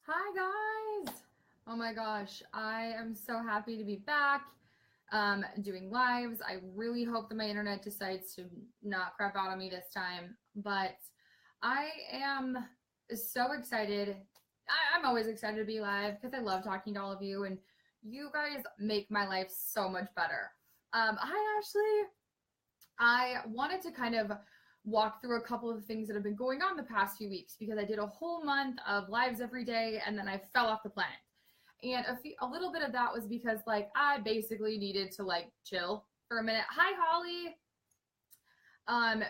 Hi guys! Oh my gosh, I am so happy to be back doing lives. I really hope that my internet decides to not crap out on me this time, but I am so excited. I'm always excited to be live because I love talking to all of you, and you guys make my life so much better. Hi Ashley. I wanted to kind of walk through a couple of things that have been going on the past few weeks because I did a whole month of lives every day and then I fell off the planet. And a little bit of that was because like I basically needed to like chill for a minute. Hi Holly.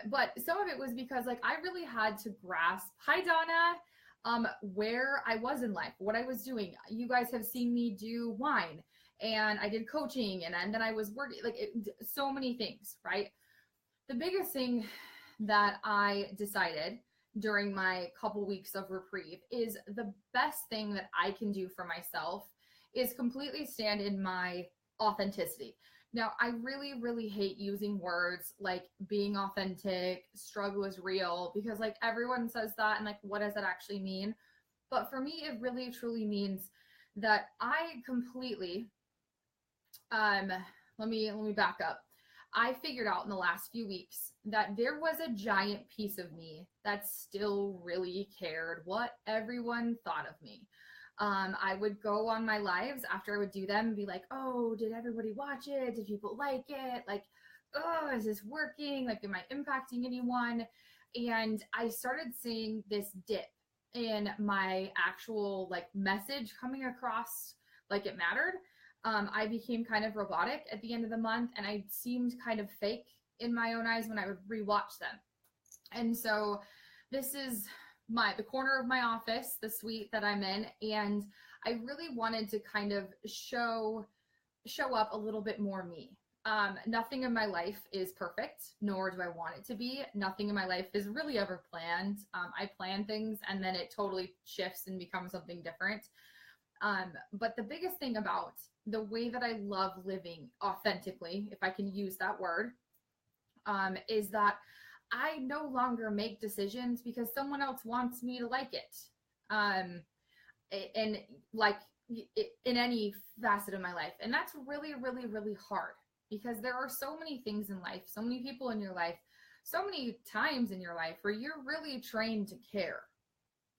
But some of it was because like I really had to grasp. Hi Donna. Where I was in life, what I was doing. You guys have seen me do wine, and I did coaching, and then I was working so many things, right? The biggest thing that I decided during my couple weeks of reprieve is the best thing that I can do for myself is completely stand in my authenticity. Now, I really, really hate using words like being authentic, struggle is real, because like everyone says that, and like, what does that actually mean? But for me, it really truly means that I completely, um, let me back up. I figured out in the last few weeks that there was a giant piece of me that still really cared what everyone thought of me. I would go on my lives after I would do them and be like, oh, did everybody watch it? Did people like it? Like, oh, is this working? Like, am I impacting anyone? And I started seeing this dip in my actual like message coming across like it mattered. I became kind of robotic at the end of the month and I seemed kind of fake in my own eyes when I would rewatch them. And so this is the corner of my office, the suite that I'm in, and I really wanted to kind of show up a little bit more me. Nothing in my life is perfect, nor do I want it to be. Nothing in my life is really ever planned. I plan things and then it totally shifts and becomes something different. But the biggest thing about the way that I love living authentically, if I can use that word, is that I no longer make decisions because someone else wants me to like it. Um, and like in any facet of my life. And that's really, really, really hard because there are so many things in life, so many people in your life, so many times in your life where you're really trained to care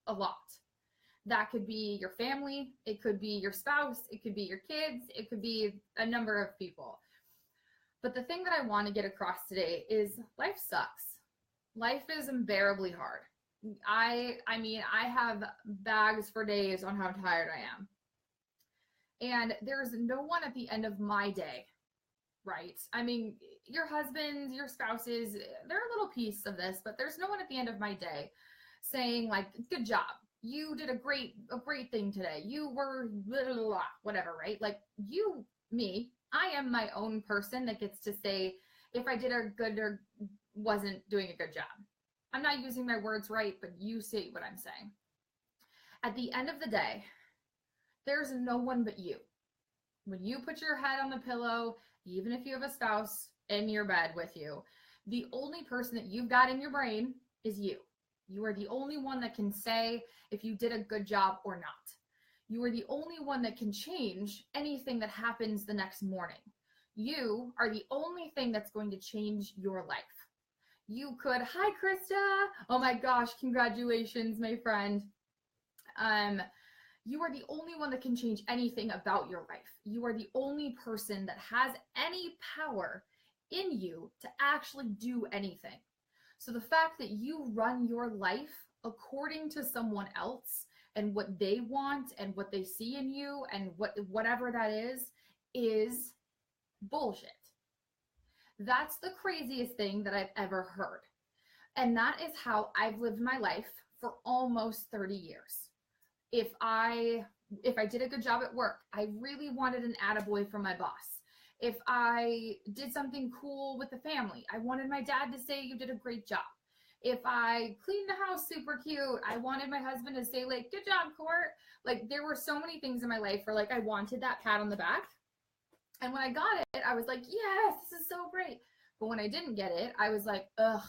a lot. That could be your family, it could be your spouse, it could be your kids, it could be a number of people. But the thing that I want to get across today is life sucks. Life is unbearably hard. I mean, I have bags for days on how tired I am. And there's no one at the end of my day, right? I mean, your husbands, your spouses, they're a little piece of this, but there's no one at the end of my day saying like, good job. You did a great thing today. You were blah, blah, blah, whatever, right? Like me, I am my own person that gets to say if I did a good or wasn't doing a good job. I'm not using my words right, but you see what I'm saying. At the end of the day, there's no one but you. When you put your head on the pillow, even if you have a spouse in your bed with you, the only person that you've got in your brain is you. You are the only one that can say if you did a good job or not. You are the only one that can change anything that happens the next morning. You are the only thing that's going to change your life. You could, hi Krista. Oh my gosh, congratulations, my friend. Um, you are the only one that can change anything about your life. You are the only person that has any power in you to actually do anything. So the fact that you run your life according to someone else and what they want and what they see in you and whatever that is bullshit. That's the craziest thing that I've ever heard. And that is how I've lived my life for almost 30 years. If I did a good job at work, I really wanted an attaboy from my boss. If I did something cool with the family, I wanted my dad to say you did a great job. If I cleaned the house super cute, I wanted my husband to say like, good job, Court. Like there were so many things in my life where like I wanted that pat on the back. And when I got it, I was like, yes, this is so great. But when I didn't get it, I was like, ugh,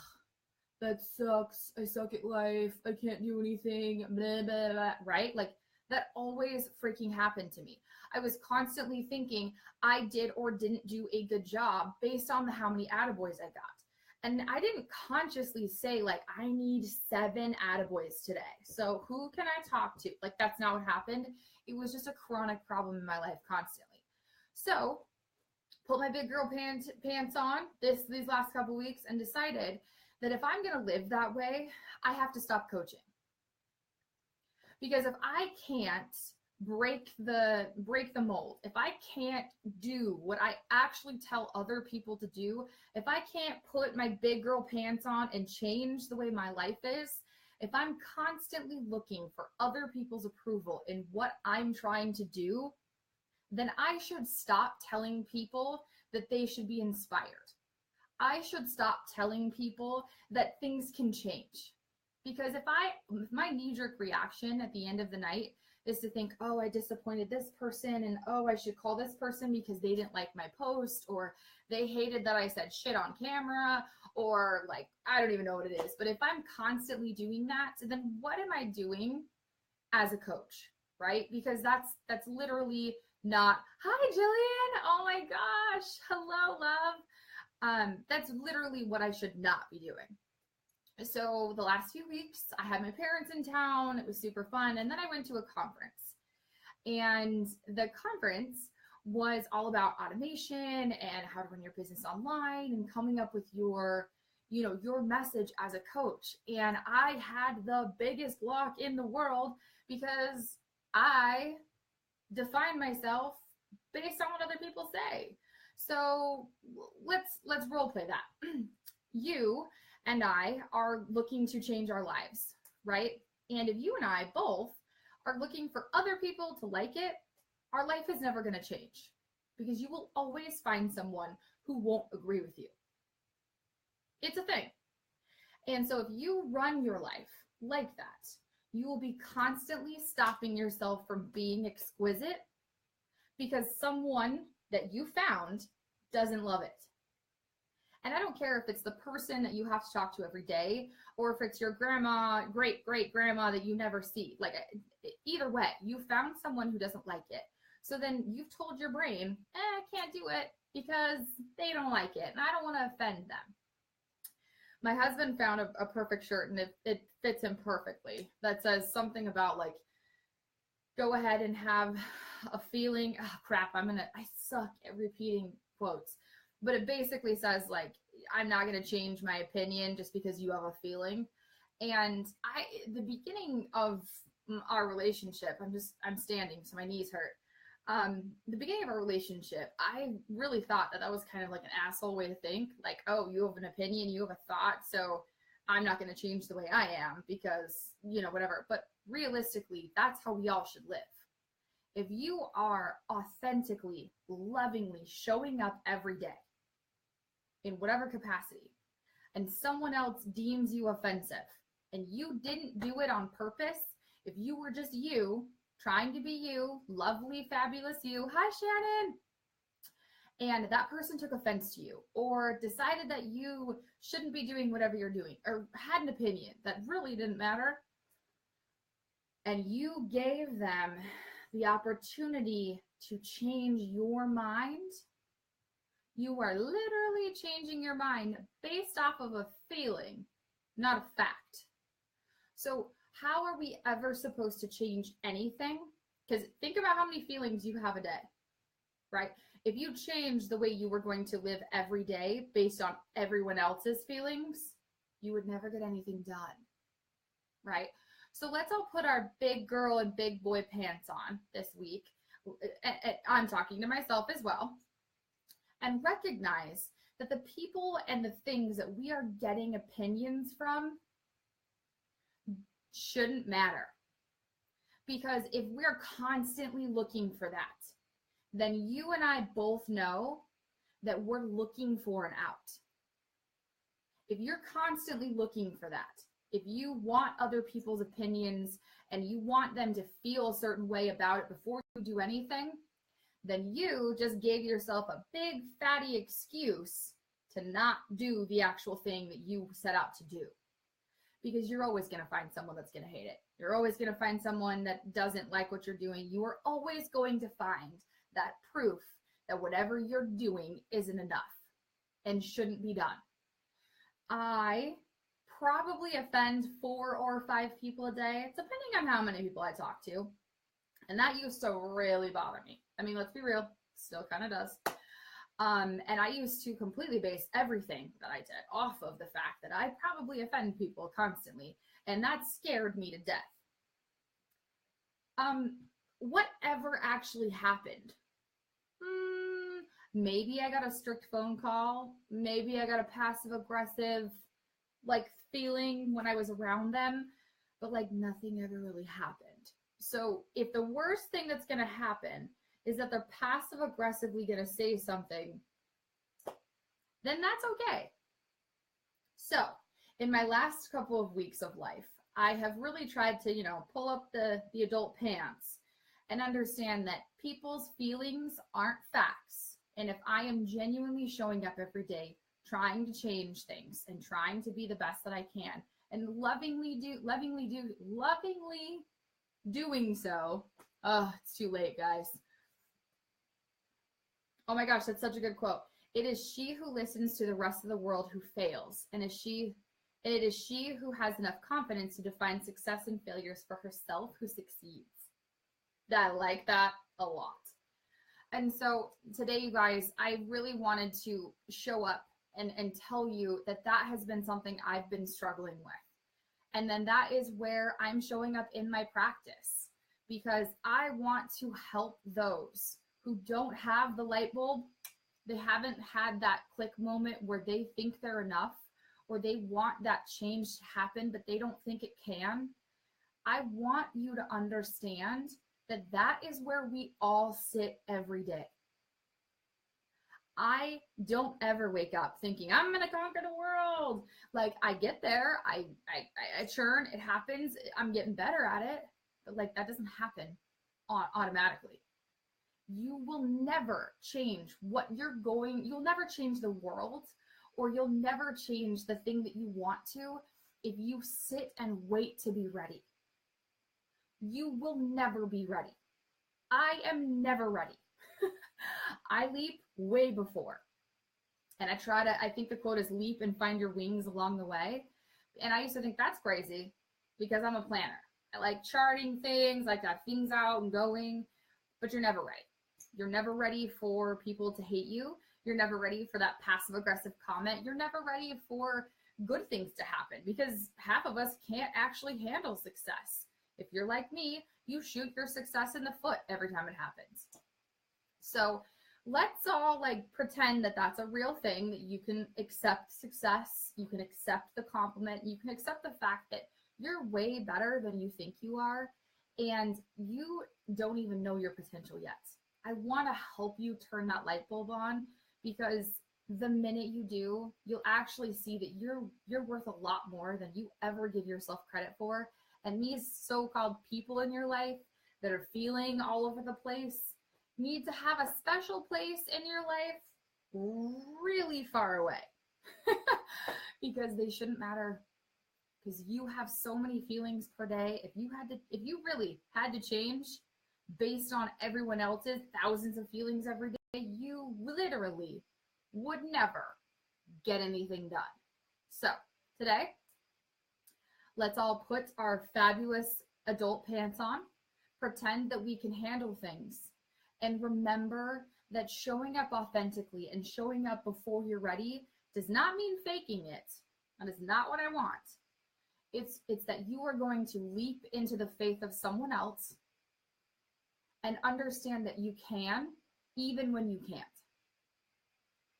that sucks. I suck at life. I can't do anything. Blah, blah, blah. Right? Like That always freaking happened to me. I was constantly thinking I did or didn't do a good job based on how many attaboys I got. And I didn't consciously say, like, I need 7 attaboys today. So who can I talk to? Like, that's not what happened. It was just a chronic problem in my life constantly. So put my big girl pants on these last couple weeks and decided that if I'm going to live that way, I have to stop coaching. Because if I can't break the mold, if I can't do what I actually tell other people to do, if I can't put my big girl pants on and change the way my life is, if I'm constantly looking for other people's approval in what I'm trying to do, then I should stop telling people that they should be inspired. I should stop telling people that things can change. Because if my knee-jerk reaction at the end of the night is to think, oh, I disappointed this person, and oh, I should call this person because they didn't like my post, or they hated that I said shit on camera, or like, I don't even know what it is. But if I'm constantly doing that, then what am I doing as a coach, right? Because that's literally not, hi, Jillian. Oh my gosh. Hello, love. That's literally what I should not be doing. So the last few weeks, I had my parents in town. It was super fun. And then I went to a conference. And the conference was all about automation and how to run your business online and coming up with your message as a coach. And I had the biggest block in the world because I define myself based on what other people say. So let's role play that. You and I are looking to change our lives, right? And if you and I both are looking for other people to like it, our life is never going to change because you will always find someone who won't agree with you. It's a thing. And so if you run your life like that, you will be constantly stopping yourself from being exquisite because someone that you found doesn't love it. And I don't care if it's the person that you have to talk to every day or if it's your grandma, great-great-grandma that you never see. Like, either way, you found someone who doesn't like it. So then you've told your brain, I can't do it because they don't like it and I don't want to offend them. My husband found a perfect shirt and it fits him perfectly. That says something about, like, go ahead and have a feeling. Oh, crap, I suck at repeating quotes. But it basically says, like, I'm not going to change my opinion just because you have a feeling. And the beginning of our relationship, I'm standing, so my knees hurt. The beginning of our relationship, I really thought that was kind of like an asshole way to think. Like, oh, you have an opinion, you have a thought, so I'm not going to change the way I am because, whatever. But realistically, that's how we all should live. If you are authentically, lovingly showing up every day, in whatever capacity, and someone else deems you offensive, and you didn't do it on purpose, if you were just you, trying to be you, lovely, fabulous you, hi Shannon, and that person took offense to you, or decided that you shouldn't be doing whatever you're doing, or had an opinion that really didn't matter, and you gave them the opportunity to change your mind, you are literally changing your mind based off of a feeling, not a fact. So how are we ever supposed to change anything? Because think about how many feelings you have a day, right? If you change the way you were going to live every day based on everyone else's feelings, you would never get anything done, right? So let's all put our big girl and big boy pants on this week. I'm talking to myself as well. And recognize that the people and the things that we are getting opinions from shouldn't matter. Because if we're constantly looking for that, then you and I both know that we're looking for an out. If you're constantly looking for that, if you want other people's opinions and you want them to feel a certain way about it before you do anything, then you just gave yourself a big fatty excuse to not do the actual thing that you set out to do. Because you're always going to find someone that's going to hate it. You're always going to find someone that doesn't like what you're doing. You are always going to find that proof that whatever you're doing isn't enough and shouldn't be done. I probably offend 4 or 5 people a day, depending on how many people I talk to. And that used to really bother me. I mean, let's be real, still kind of does. And I used to completely base everything that I did off of the fact that I probably offend people constantly. And that scared me to death. Whatever actually happened? Maybe I got a strict phone call. Maybe I got a passive aggressive, feeling when I was around them. But, nothing ever really happened. So if the worst thing that's going to happen is that they're passive aggressively going to say something, then that's okay. So in my last couple of weeks of life, I have really tried to, pull up the adult pants and understand that people's feelings aren't facts. And if I am genuinely showing up every day, trying to change things and trying to be the best that I can and lovingly doing so, it's too late, guys. Oh my gosh, that's such a good quote. It is she who listens to the rest of the world who fails, and it is she who has enough confidence to define success and failures for herself who succeeds. I like that a lot. And so today, you guys, I really wanted to show up and tell you that has been something I've been struggling with. And then that is where I'm showing up in my practice, because I want to help those who don't have the light bulb. They haven't had that click moment where they think they're enough, or they want that change to happen, but they don't think it can. I want you to understand that is where we all sit every day. I don't ever wake up thinking I'm going to conquer the world. I get there, I churn, it happens, I'm getting better at it, but that doesn't happen automatically. You will never change you'll never change the world, or you'll never change the thing that you want to if you sit and wait to be ready. You will never be ready. I am never ready. I leap way before. And I think the quote is leap and find your wings along the way. And I used to think that's crazy because I'm a planner. I like charting things, like to have things out and going, but you're never ready. You're never ready for people to hate you. You're never ready for that passive aggressive comment. You're never ready for good things to happen, because half of us can't actually handle success. If you're like me, you shoot your success in the foot every time it happens. So let's all pretend that that's a real thing, that you can accept success, you can accept the compliment, you can accept the fact that you're way better than you think you are, and you don't even know your potential yet. I want to help you turn that light bulb on, because the minute you do, you'll actually see that you're worth a lot more than you ever give yourself credit for. And these so-called people in your life that are feeling all over the place need to have a special place in your life really far away because they shouldn't matter, because you have so many feelings per day. If you really had to change based on everyone else's thousands of feelings every day, you literally would never get anything done. So today, let's all put our fabulous adult pants on, pretend that we can handle things, and remember that showing up authentically and showing up before you're ready does not mean faking it. That is not what I want. It's that you are going to leap into the faith of someone else and understand that you can, even when you can't.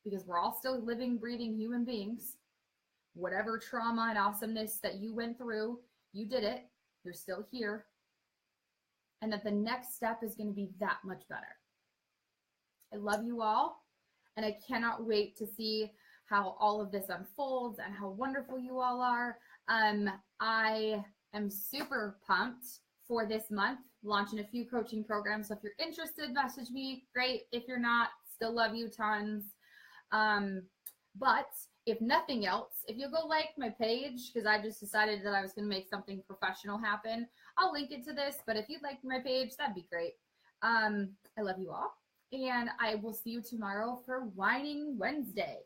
Because we're all still living, breathing human beings. Whatever trauma and awesomeness that you went through, you did it. You're still here. And that the next step is going to be that much better. I love you all, and I cannot wait to see how all of this unfolds and how wonderful you all are. I am super pumped for this month, launching a few coaching programs. So if you're interested, message me. Great. If you're not, still love you tons. But if nothing else, if you'll go like my page, because I just decided that I was going to make something professional happen, I'll link it to this, but if you'd like my page, that'd be great. I love you all, and I will see you tomorrow for Whining Wednesday.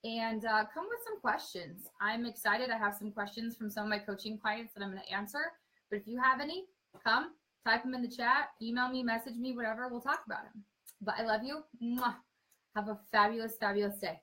And come with some questions. I'm excited. I have some questions from some of my coaching clients that I'm going to answer. But if you have any, come, type them in the chat, email me, message me, whatever. We'll talk about them. But I love you. Mwah. Have a fabulous, fabulous day.